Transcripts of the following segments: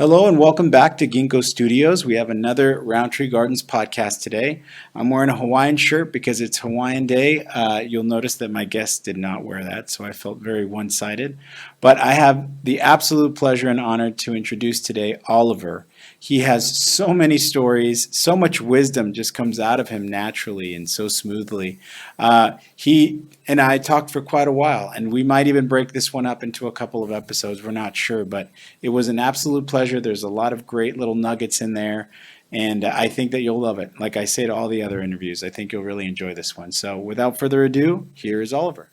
Hello and welcome back to Ginkgo Studios. We have another Rowntree Gardens podcast today. I'm wearing a Hawaiian shirt because it's Hawaiian Day. You'll notice that my guest did not wear that, so I felt very one-sided. But I have the absolute pleasure and honor to introduce today Oliver. He has so many stories, so much wisdom just comes out of him naturally and so smoothly. He and I talked for quite a while, and we might even break this one up into a couple of episodes. We're not sure, but it was an absolute pleasure. There's a lot of great little nuggets in there, and I think that you'll love it. Like I say to all the other interviews, I think you'll really enjoy this one. So without further ado, here is Oliver.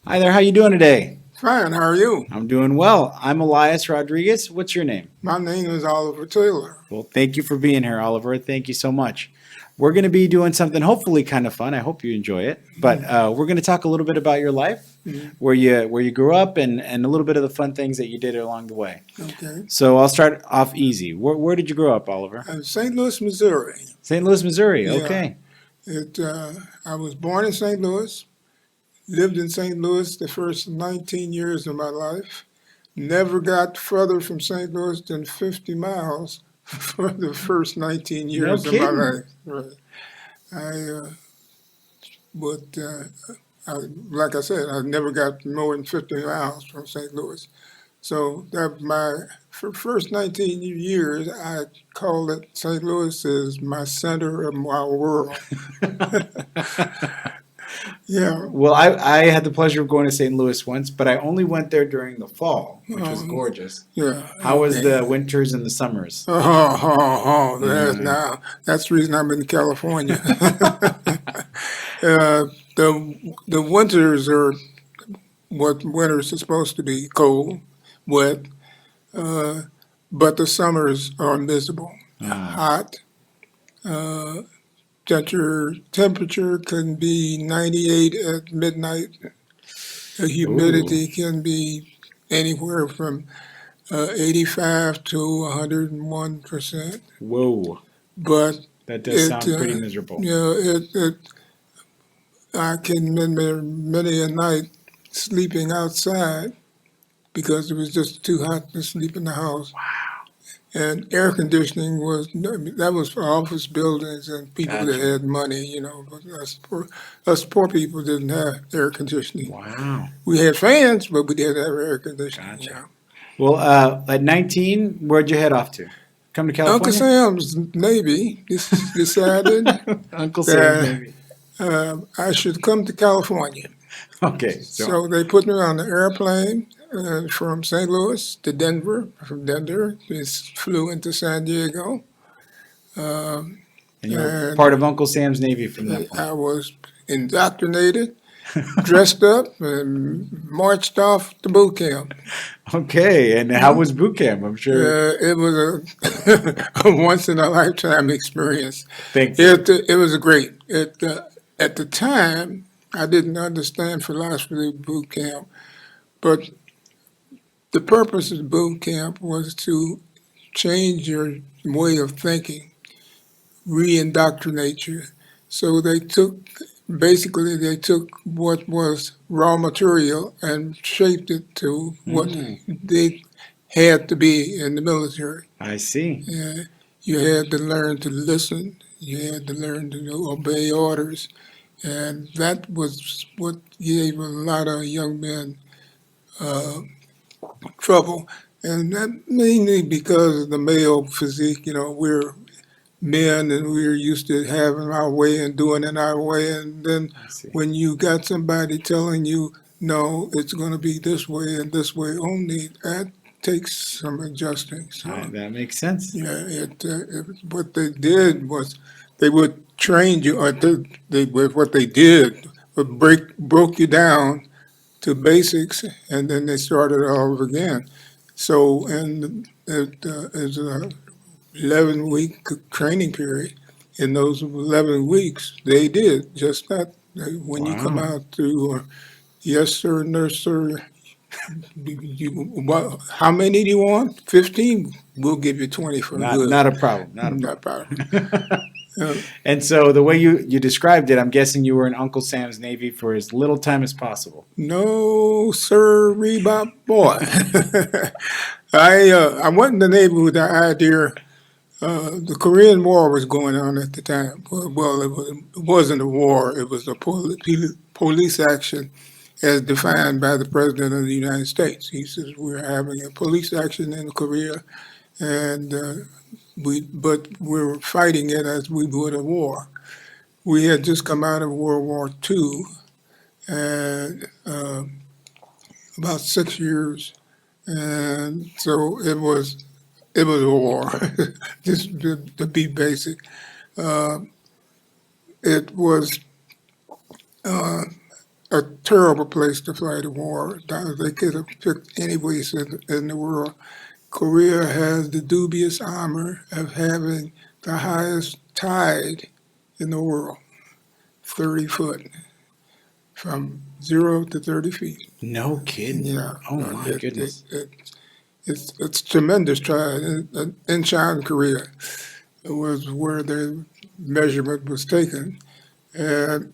Hi there, how you doing today? Fine, how are you? I'm doing well. I'm Elias Rodriguez. What's your name? My name is Oliver Taylor. Well, thank you for being here, Oliver. Thank you so much. We're going to be doing something hopefully kind of fun. I hope you enjoy it. But we're going to talk a little bit about your life, where you grew up, and a little bit of the fun things that you did along the way. Okay. So I'll start off easy. Where did you grow up, Oliver? St. Louis, Missouri. St. Louis, Missouri. Yeah. Okay. I was born in St. Louis, lived in St. Louis the first 19 years of my life, never got further from St. Louis than 50 miles for the first 19 years of my life. Right. Like I said, I never got more than 50 miles from St. Louis. So that for first 19 years, I called it St. Louis is my center of my world. Yeah. Well, I had the pleasure of going to St. Louis once, but I only went there during the fall, which was gorgeous. Yeah. How was the winters and the summers? That's the reason I'm in California. The winters are what winters are supposed to be: cold, wet, but the summers are miserable, hot. Temperature can be 98 at midnight. The humidity can be anywhere from 85 to 101%. Whoa. But that does sound pretty miserable. I can remember many a night sleeping outside because it was just too hot to sleep in the house. Wow. And air conditioning that was for office buildings and people that had money, but us poor people didn't have air conditioning. Wow. We had fans, but we didn't have air conditioning. Gotcha. Well, at 19, where'd you head off to? Come to California? Uncle Sam's Navy decided Uncle Sam's Navy. I should come to California. Okay. So they put me on the airplane from St. Louis to Denver. From Denver, we flew into San Diego. And you're part of Uncle Sam's Navy from that point. I was indoctrinated, dressed up, and marched off to boot camp. Okay, and how was boot camp? I'm sure it was a once-in-a-lifetime experience. Thank you. It was great. At the time, I didn't understand philosophy boot camp, but the purpose of boot camp was to change your way of thinking, re-indoctrinate you. So they took what was raw material and shaped it to what they had to be in the military. I see. You had to learn to listen. You had to learn to obey orders. And that was what gave a lot of young men trouble. And that mainly because of the male physique. We're men and we're used to having our way and doing it our way. And then when you got somebody telling you, no, it's going to be this way and this way only, that takes some adjusting. So, that makes sense. Yeah, what they did was they would train you, or what they did was broke you down to basics, and then they started all over again. So, and it is a 11-week training period. In those 11 weeks, they did just that. When you come out to, yes sir, no sir, how many do you want? 15? We'll give you 20 for good. Not a problem. Not a problem. Uh, And so the way you described it, I'm guessing you were in Uncle Sam's Navy for as little time as possible. no, sir, Rebop boy. I went in the Navy with the idea. The Korean War was going on at the time. Well, it wasn't a war. It was a police action as defined by the President of the United States. He says we're having a police action in Korea, and but we're fighting it as we would a war. We had just come out of World War II, and about 6 years, and so it was a war. Just to be basic, uh, it was uh, a terrible place to fight a war. They could have picked any place in the world. Korea has the dubious honor of having the highest tide in the world, 30 foot, from 0 to 30 feet. No kidding. Yeah, Oh my goodness. it's tremendous tide. In China, Korea was where the measurement was taken. And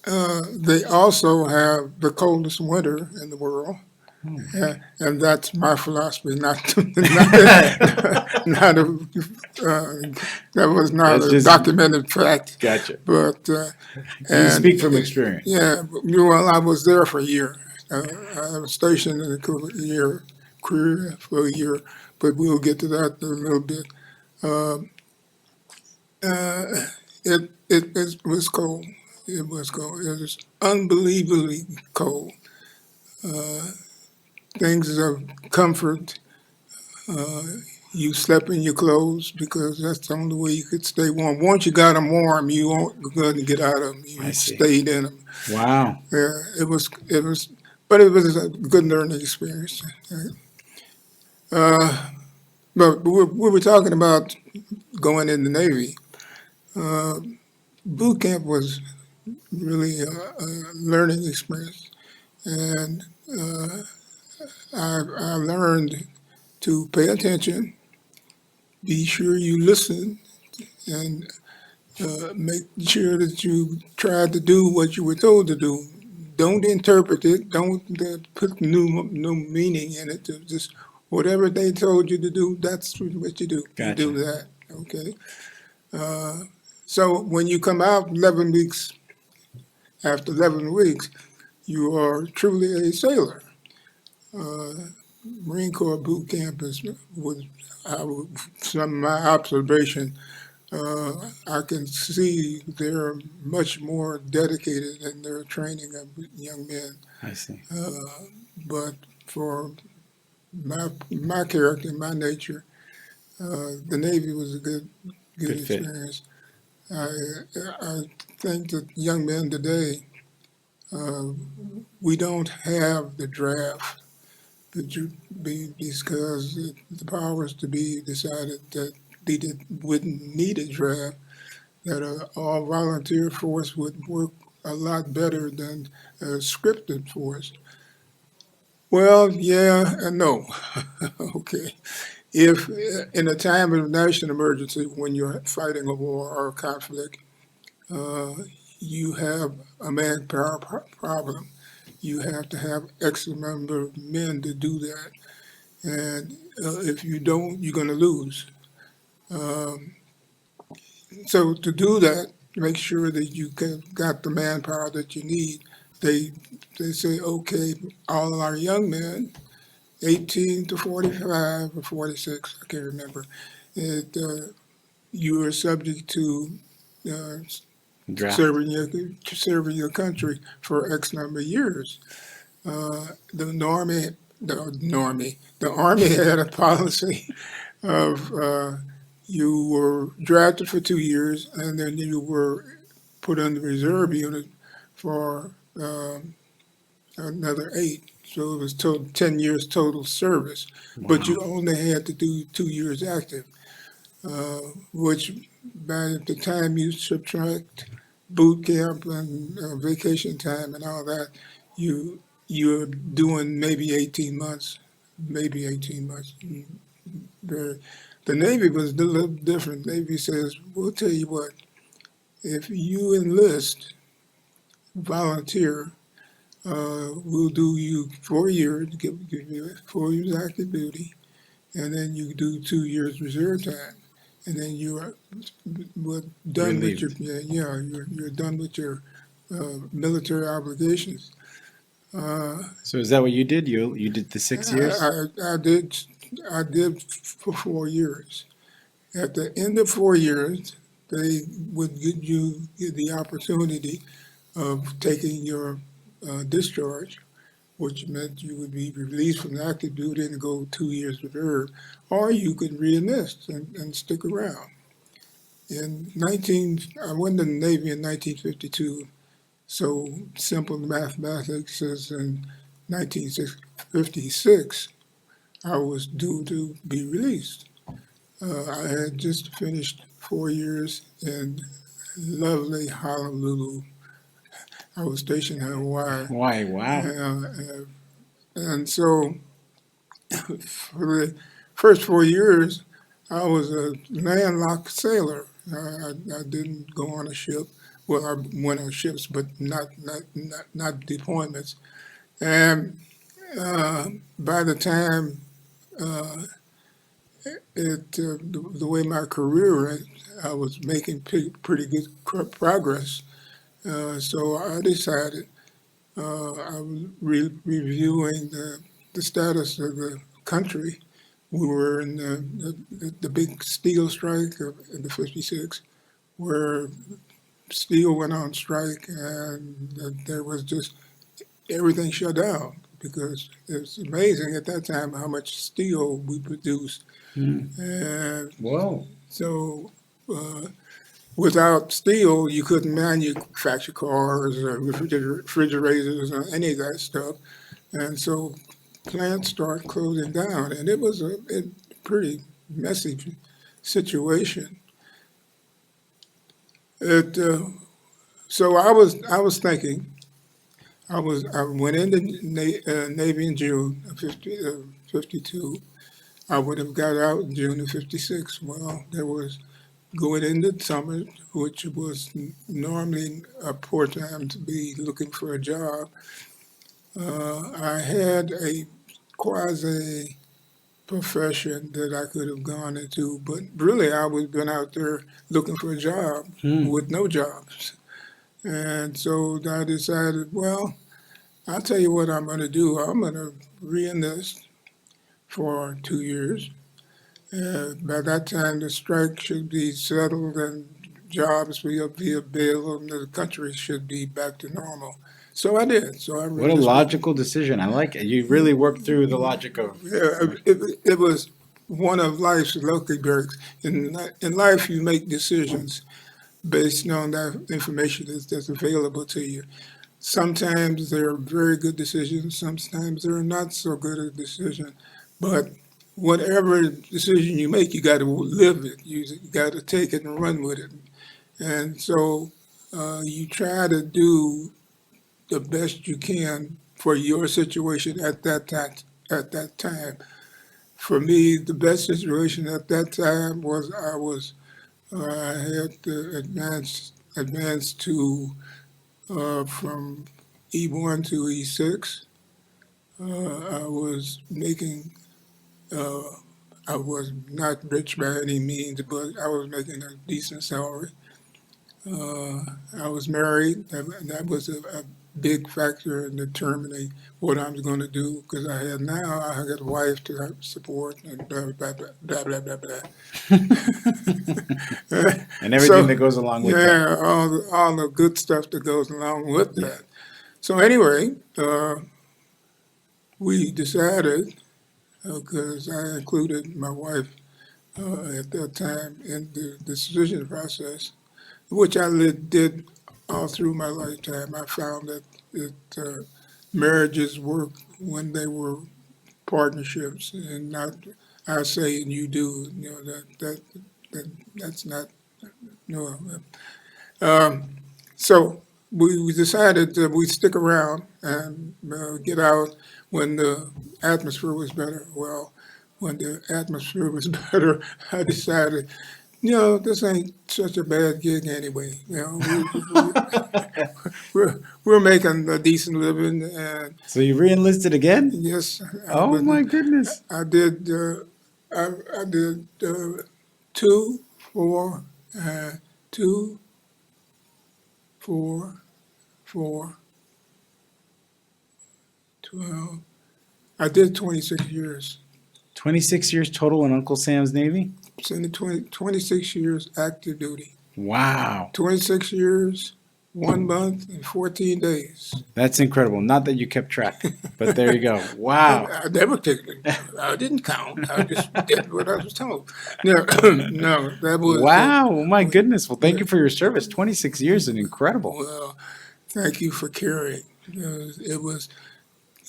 they also have the coldest winter in the world. And that's my philosophy, not a, that was not That's a just documented fact, gotcha. but, You and, speak from experience. yeah, well, I was there for a year. I was stationed in Korea for a year, but we'll get to that in a little bit. Um, it was cold. It was cold. It was unbelievably cold. Uh, Things of comfort. Uh, you slept in your clothes because that's the only way you could stay warm. Once you got them warm, you won't go and get out of them. I You see. stayed in them. Wow. Yeah, but it was a good learning experience. Uh, but we were talking about going in the Navy. Uh, Boot camp was really a learning experience, and I learned to pay attention, be sure you listen, and make sure that you try to do what you were told to do. Don't interpret it. Don't put new meaning in it. Just whatever they told you to do, that's what you do. You do Gotcha. that. Okay. Uh, so when you come out 11 weeks, after 11 weeks, you are truly a sailor. Uh, Marine Corps boot camp was some of my observation. I can see they're much more dedicated in their training of young men. I see. But for my character, my nature, the Navy was a good Good fit. experience. I I think that young men today, uh, we don't have the draft because the powers to be decided that wouldn't need a draft, that all volunteer force would work a lot better than a scripted force. Well, yeah and no. Okay. If in a time of national emergency, when you're fighting a war or a conflict, uh, you have a manpower problem. You have to have X number of men to do that. And if you don't, you're going to lose. Um, so to do that, make sure that you got the manpower that you need. They they say, okay, all our young men, 18 to 45 or 46, I can't remember, it, you are subject to uh, Draft. serving your country for X number of years. The army had a policy of you were drafted for 2 years and then you were put on the reserve unit for another 8. So it was 10 years total service, but Wow. you only had to do 2 years active, which by the time you subtract boot camp and vacation time and all that, you're doing maybe 18 months, maybe 18 months. Very, The Navy was a little different. Navy says, we'll tell you what, if you enlist, volunteer, we'll do you 4 years, give you 4 years active duty, and then you do 2 years reserve time, and then you are done with your Relieved. you're done with your military obligations. Uh, So is that what you did? You did the 6 years? I did for 4 years. At the end of 4 years, they would give you the opportunity of taking your discharge, which meant you would be released from active duty and go 2 years reserve, or you could reenlist and stick around. I went in the Navy in 1952, so simple mathematics is in 1956, I was due to be released. I had just finished 4 years in lovely Honolulu. I was stationed in Hawaii. Why? Wow. And so for the first 4 years, I was a landlocked sailor. I didn't go on a ship. Well, I went on ships, but not deployments. And by the time uh, the way my career went, I was making pretty good progress. So I decided I was reviewing the status of the country. We were in the big steel strike in the 56, where steel went on strike, and there was just everything shut down because it's amazing at that time how much steel we produced. Hmm. And Whoa. so uh, without steel, you couldn't manufacture cars or refrigerators or any of that stuff. And so plants start closing down, and it was a pretty messy situation. It so I was thinking I went into Navy in June of 52. I would have got out in June of 56. Well, there was going into summer, which was normally a poor time to be looking for a job. I had a quasi profession that I could have gone into, but really I was been out there looking for a job Hmm. with no jobs. And so I decided, well, I'll tell you what I'm going to do. I'm going to reenlist for 2 years. By that time, the strike should be settled and jobs will be available and the country should be back to normal. So I did. So I What a reenlisted. logical decision. I like it. You really worked through the logic of. Yeah, it was one of life's lucky breaks. In life, you make decisions based on that information that's available to you. Sometimes they're very good decisions, sometimes they're not so good a decision. But whatever decision you make, you got to live it. You got to take it and run with it. And so you try to do the best you can for your situation at that time. At that time, for me, the best situation at that time was I had to advance to from E1 to E6. I was making, uh, I was not rich by any means, but I was making a decent salary. Uh, I was married. That was a big factor in determining what I was going to do because I had a wife to help support and blah, blah, blah, blah, blah, blah, blah. And everything So, that goes along with that. yeah, all the good stuff that goes along with Yeah. that. So anyway, we decided, because I included my wife at that time in the decision process, which did all through my lifetime. I found that marriages work when they were partnerships and not I say and you do. That's not no. So we decided that we'd stick around and get out when the atmosphere was better. Well, when the atmosphere was better, I decided, this ain't such a bad gig anyway. We're making a decent living, and So you re-enlisted again? yes, Oh my goodness. I did. I did 2, 4, 2, 4, 4, 12. I did 26 years. 26 years total in Uncle Sam's Navy? It's in the 26 years active duty. Wow. 26 years, 1 month, and 14 days. That's incredible. Not that you kept track, but there you go. Wow. I never took it. I didn't count. I just did what I was told. No, no, that was. Wow. Oh my goodness. Well, thank you for your service. 26 years is incredible. Well, thank you for carrying. It was,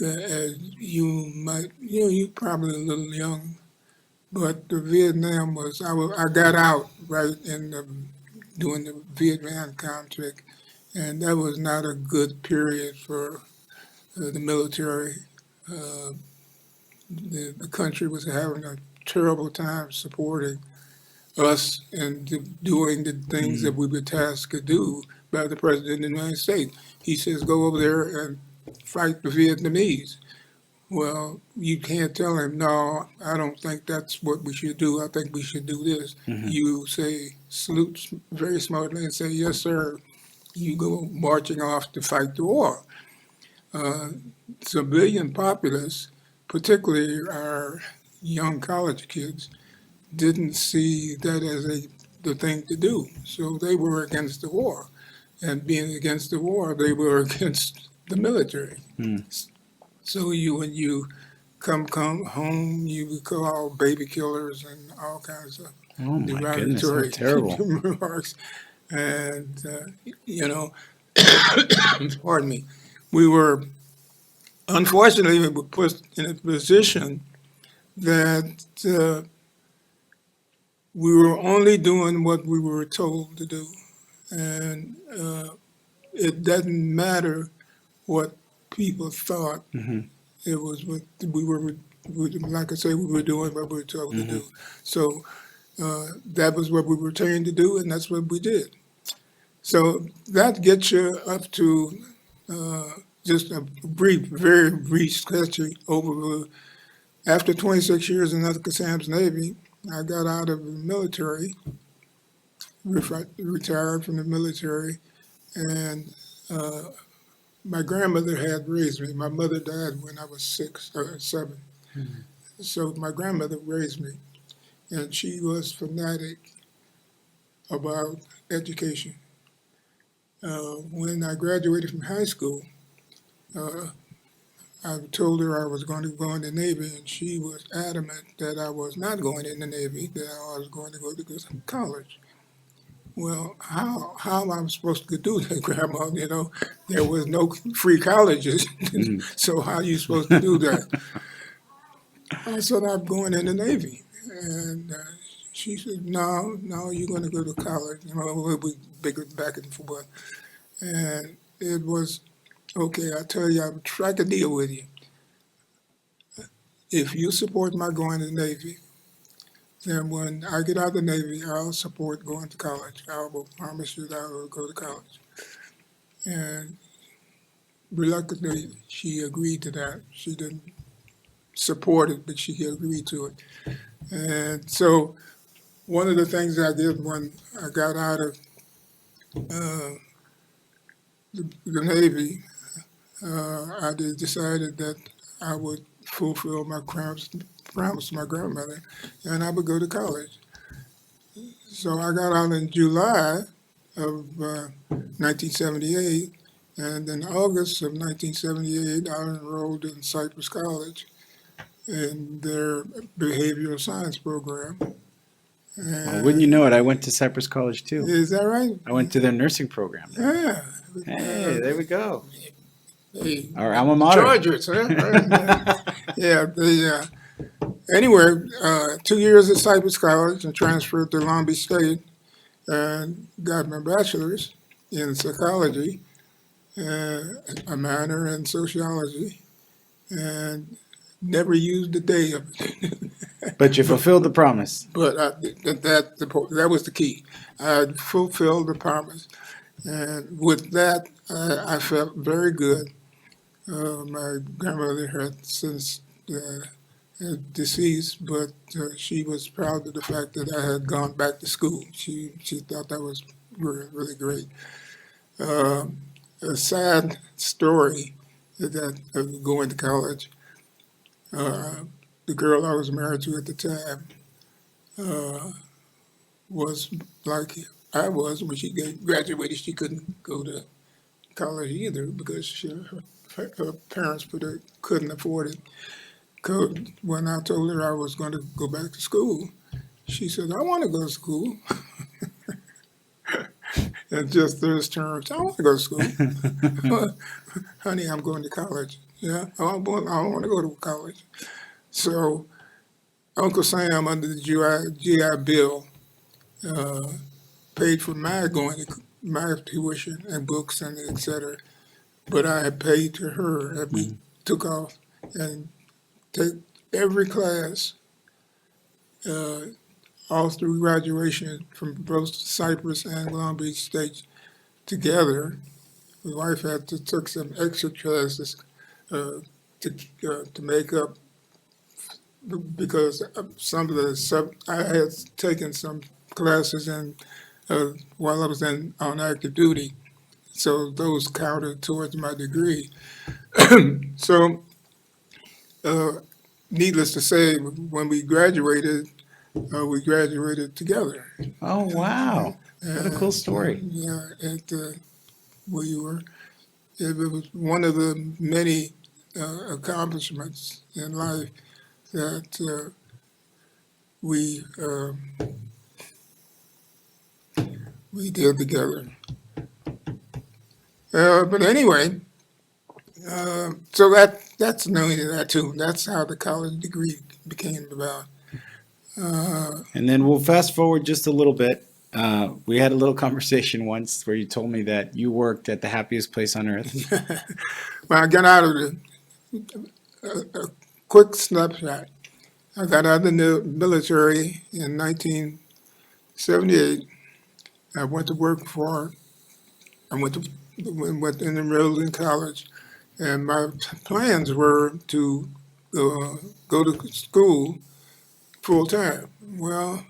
as you might, you're probably a little young, but the Vietnam was, I got out right in during the Vietnam conflict, and that was not a good period for the military. Uh, the country was having a terrible time supporting us and doing the things that we were tasked to do by the President of the United States. He says, go over there and fight the Vietnamese. Well, you can't tell him, no, I don't think that's what we should do. I think we should do this. Mhm. You say, salute very smartly and say, yes, sir. You go marching off to fight the war. Uh, Civilian populace, particularly our young college kids, didn't see that as the thing to do. So they were against the war. And being against the war, they were against the military. Hmm. So when you come home, you be called baby killers and all kinds of Oh my goodness. How derogatory terrible. remarks. And, pardon me, we were, unfortunately, we were put in a position that we were only doing what we were told to do. And it doesn't matter what people thought. Mhm. It was what like I say, we were doing what we were told to do. So that was what we were trained to do, and that's what we did. So that gets you up to just a brief, very brief, sketchy overview. After 26 years in Uncle Sam's Navy, I got out of the military, retired from the military, and my grandmother had raised me. My mother died when I was 7. So my grandmother raised me, and she was fanatic about education. When I graduated from high school, uh, I told her I was going to go in the Navy, and she was adamant that I was not going in the Navy, that I was going to go to college. Well, how am I supposed to do that, Grandma? There was no free colleges, so how are you supposed to do that? I said, I'm going in the Navy. And she said, no, you're going to go to college. We bigger back and forth. And it was, okay, I tell you, I'll strike a deal with you. If you support my going to the Navy, then when I get out of the Navy, I'll support going to college. I will promise you that I will go to college. And reluctantly, she agreed to that. She didn't support it, but she agreed to it. And so one of the things I did when I got out of the Navy, I decided that I would fulfill my promise to my grandmother, and I would go to college. So I got out in July of 1978, and in August of 1978, I enrolled in Cypress College in their behavioral science program. Well, wouldn't you know it? I went to Cypress College too. Is that right? I went to their nursing program. Yeah. Hey, there we go. Hey, Our alma mater. Chargers, huh? Yeah. Anyway, 2 years at Cypress College and transferred to Long Beach State and got my bachelor's in psychology, a minor in sociology, and never used a day of it. But you fulfilled the promise. But that was the key. I fulfilled the promise, and with that, I felt very good. My grandmother had since deceased, but she was proud of the fact that I had gone back to school. She thought that was really, really great. Um a sad story is that of going to college. Uh, the girl I was married to at the time uh, was like I was when she graduated. She couldn't go to college either because her parents couldn't afford it. When I told her I was going to go back to school, she said, "I want to go to school." In just those terms, "I want to go to school." Honey, I'm going to college. Yeah, I want to go to college. So Uncle Sam, under the GI Bill, uh, paid for my tuition and books and et cetera. But I had paid to her, and we Mm. took off and take every class uh, all through graduation from both Cypress and Long Beach State together. My wife had to took some extra classes uh, to make up because some of the I had taken some classes while I was on active duty, so those counted towards my degree. So, uh, needless to say, when we graduated together. Oh, wow. What a cool story. Yeah, we were. It was one of the many accomplishments in life that we we did together. But anyway, so that's knowing that too. That's how the college degree became about. Uh, And then we'll fast forward just a little bit. We had a little conversation once where you told me that you worked at the happiest place on earth. when I got out of a quick snapshot, I got out of the military in 1978. I went to work for. I went and enrolled in college, and my plans were to go to school full time. Well,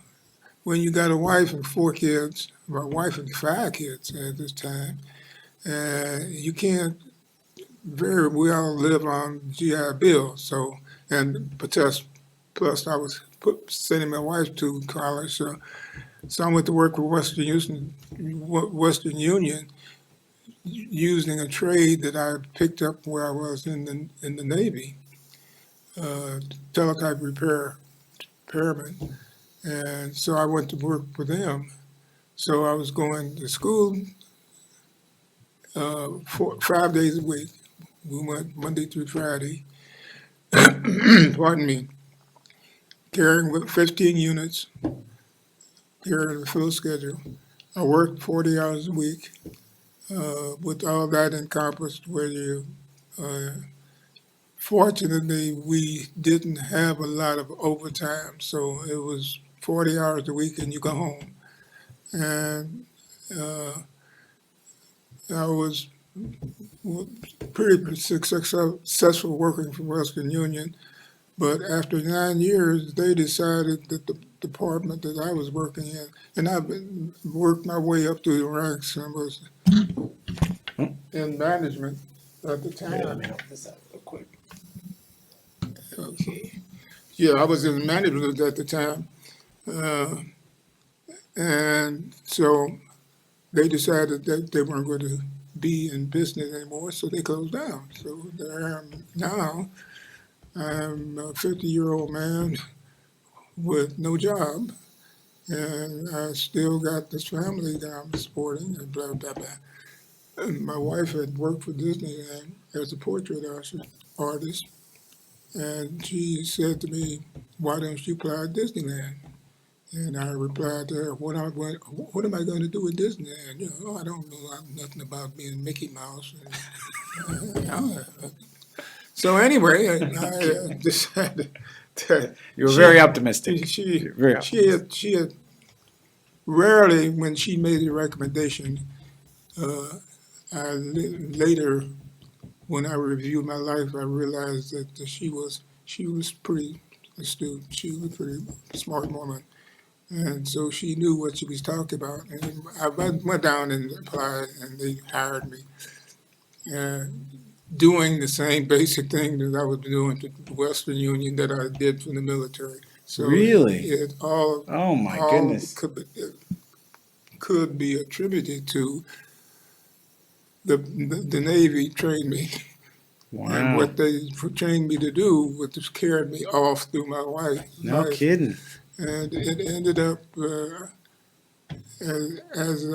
when you got a wife and four kids, my wife and five kids at this time, you can't very well live on GI Bill. So, and plus I was sending my wife to college, so I went to work with Western Union, using a trade that I picked up where I was in the Navy, uh, teletype repairman, and so I went to work for them. So I was going to school 5 days a week. We went Monday through Friday. Pardon me. Carrying with 15 units, carrying a full schedule. I worked 40 hours a week. With all that encompassed, where you uh, fortunately, we didn't have a lot of overtime, so it was 40 hours a week and you go home. And uh, I was pretty successful working for Western Union, but after 9 years, they decided that the department that I was working in, and I've worked my way up through the ranks and was in management at the Here, let time. me help this out real quick. Okay. Yeah, I was in management at the time. Uh, and so they decided that they weren't going to be in business anymore, so they closed down. So there I am now. I'm a 50-year-old man with no job, and I still got this family that I'm supporting, and blah, blah, blah. And my wife had worked for Disneyland as a portrait artist, and she said to me, "Why don't you apply at Disneyland?" And I replied to her, what am I going to do at Disneyland? You know, I don't know nothing about being Mickey Mouse. So anyway, I decided that You were she very optimistic. she You're very optimistic. she had rarely, when she made the recommendation, uh, later, when I reviewed my life, I realized that she was pretty astute. She was a pretty smart woman, and so she knew what she was talking about. And I went down and applied, and they hired me, doing the same basic thing that I was doing to the Western Union that I did for the military. So Really? it Oh my all goodness. could be attributed to the Navy trained me. And Wow. what they trained me to do was just carried me off through my No life. kidding. And it ended up as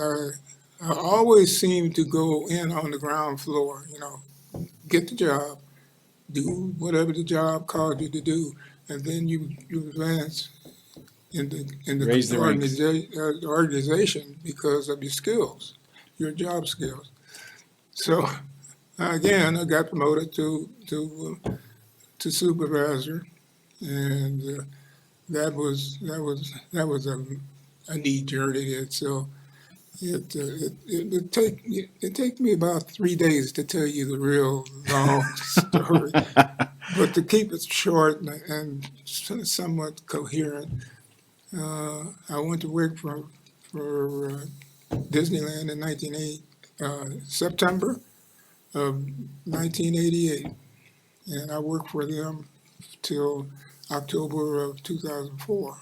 I always seemed to go in on the ground floor, get the job, do whatever the job called you to do, and then you advance in Raise the the ranks. organization because of your skills, your job skills. So again, I got promoted to supervisor, and that was a neat journey. And so it take me about 3 days to tell you the real long story, but to keep it short and somewhat coherent, I went to work for Disneyland in September of 1988, and I worked for them till October of 2004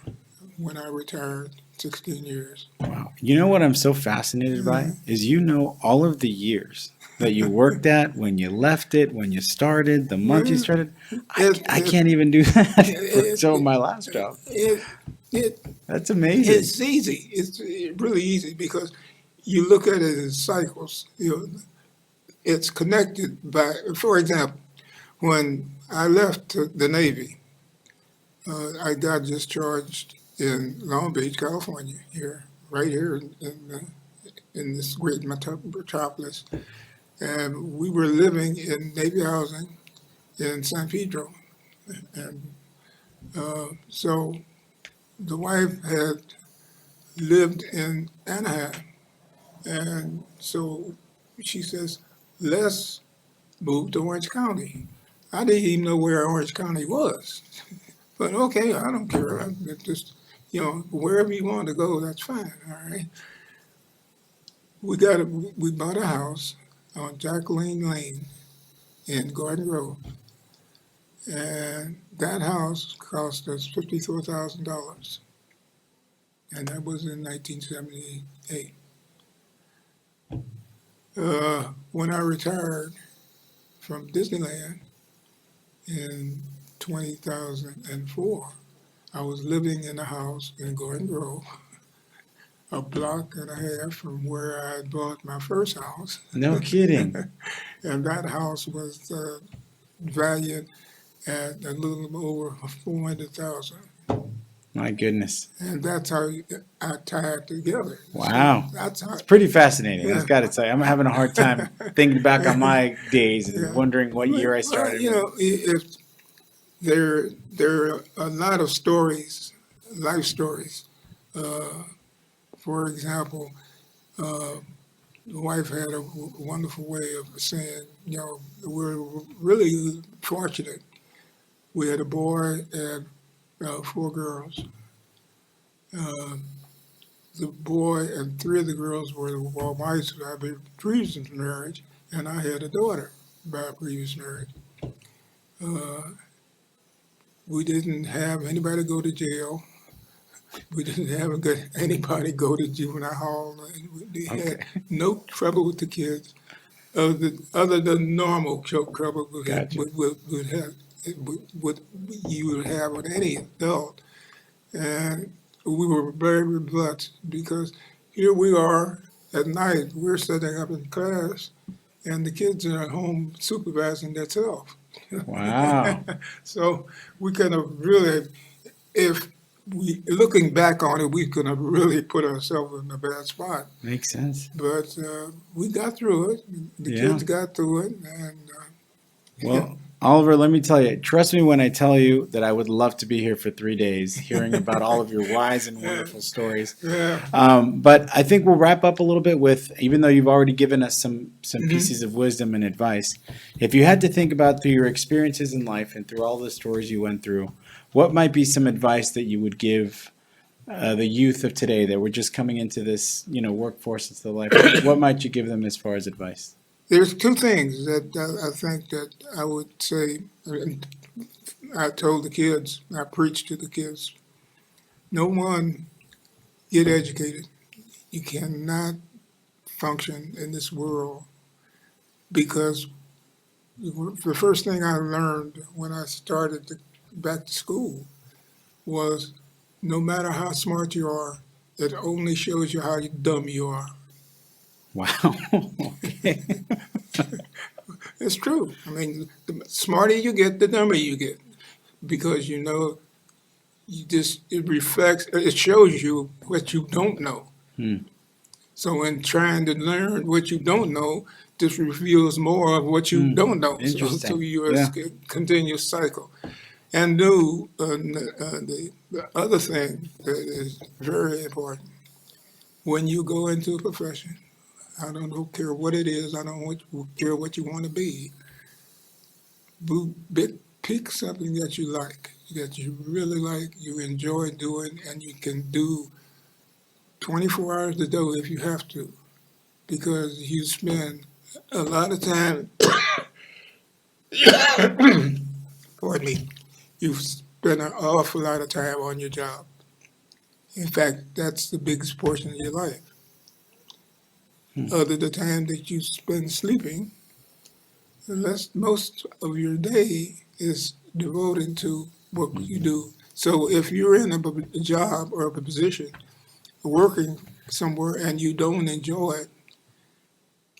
when I retired, 16 years. Wow. You know what I'm so fascinated by is you know all of the years that you worked at, when you left it, when you started, the month you Well, started. it, I it, can't even do that for it, some of it, my last job. it, it, That's amazing. it's easy. It's really easy because you look at it as cycles. It's connected by, for example, when I left the Navy, I got discharged in Long Beach, California, right here in this great metropolis. And we were living in Navy housing in San Pedro. And so the wife had lived in Anaheim. And so she says, let's move to Orange County. I didn't even know where Orange County was. But okay, I don't care. Just, wherever you want to go, that's fine. All right. We bought a house on Jacqueline Lane in Garden Grove, and that house cost us $54,000, and that was in 1978. When I retired from Disneyland in 2004, I was living in a house in Garden Grove, a block and a half from where I had bought my first house. No kidding. And that house was valued at a little over 400,000. My goodness. And that's how I tie it together. Wow. So that's how, It's pretty fascinating. I've yeah. got to say, I'm having a hard time thinking back on my days and Yeah. wondering what year I Well, started. if there are a lot of stories, life stories. For example, the wife had a wonderful way of saying, we're really fortunate. We had a boy and 4 girls. Uh, the boy and 3 of the girls were wives by a previous marriage, and I had a daughter by a previous marriage. Uh, we didn't have anybody go to jail. We didn't have anybody go to juvenile hall. We had Okay. no trouble with the kids, other than normal trouble Gotcha. with you would have with any adult. And we were very blessed because here we are at night, we're sitting up in class, and the kids are at home supervising themselves. Wow. So we kind of really, if we looking back on it, we could have really put ourselves in a bad spot. Makes sense. But we got through it. The Yeah. kids got through it, and Well, Oliver, let me tell you, trust me when I tell you that I would love to be here for 3 days hearing about all of your wise and wonderful stories. Yeah. But I think we'll wrap up a little bit with, even though you've already given us some Mhm. pieces of wisdom and advice, if you had to think about through your experiences in life and through all the stories you went through, what might be some advice that you would give the youth of today that were just coming into this, workforce into the life? What might you give them as far as advice? There's two things that I think that I would say. And I told the kids, I preached to the kids. No one get educated. You cannot function in this world because the first thing I learned when I started back to school was no matter how smart you are, it only shows you how dumb you are. Wow. Okay. It's true. I mean, the smarter you get, the dumber you get, because it reflects, it shows you what you don't know. Hmm. So in trying to learn what you don't know, this reveals more of what you Hmm. don't know. So Interesting. you're Yeah. a continuous cycle. And the other thing that is very important when you go into a profession, I don't care what it is, I don't care what you want to be, pick something that you like, that you really like, you enjoy doing, and you can do 24 hours a day if you have to, because you spend a lot of time, pardon me, you spend an awful lot of time on your job. In fact, that's the biggest portion of your life. Hmm. Other the time that you spend sleeping, most of your day is devoted to what you Mhm. do. So if you're in a job or a position, working somewhere, and you don't enjoy it,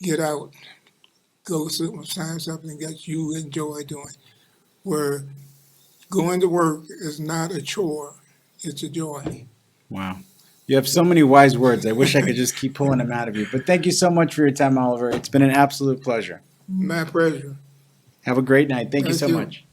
get out. Go find something that you enjoy doing. Where going to work is not a chore, it's a joy. Wow. You have so many wise words. I wish I could just keep pulling them out of you. But thank you so much for your time, Oliver. It's been an absolute pleasure. My pleasure. Have a great night. Thank you Thank so you. much.